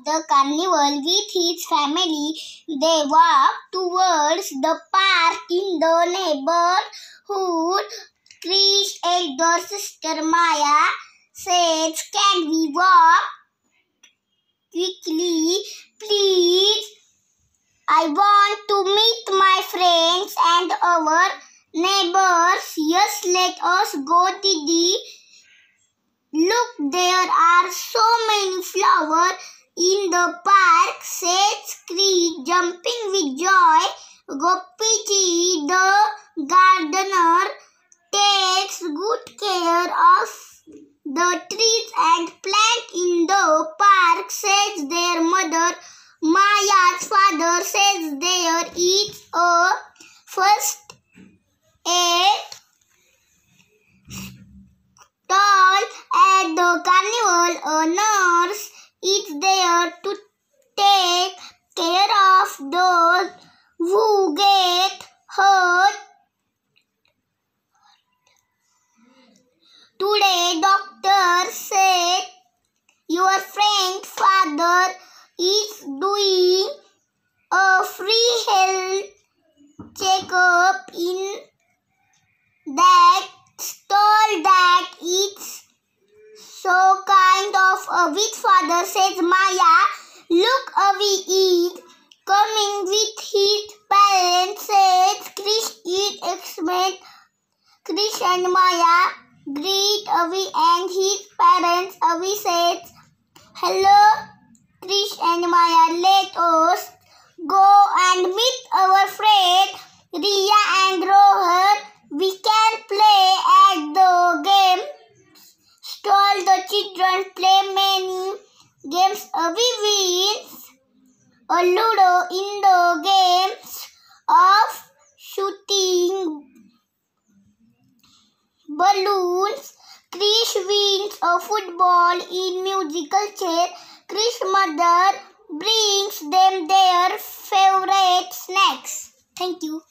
the carnival with his family. They walk towards the park in the neighborhood. Krish's elder sister Maya says, "Can we walk quickly, please? I want to meet my friends and our neighbors." "Yes, let us go, Didi. Look, there are so many flowers in the park," says Krish, jumping with joy. Gopiji, the gardener, takes good care of the trees and plants in the park, says their mother. Maya's father says there is a first aid stall at the carnival. A nurse is there to take care of those who get hurt. Today, doctor said your friend's father is doing a free health checkup in that stall. That it's so kind of Avi's father, says Maya. Look, Avi is coming with his parents, says Krish. It explains. Krish and Maya greet Avi and his parents. Avi says, "Hello, Krish and Maya. Let us go and meet our friends Riya and Rohan. We can play at the game stall." The children play many games. Avi wins a Ludo in the games of shooting balloons. Krish wins a football in musical chair. Krish's mother brings them their favorite snacks. Thank you.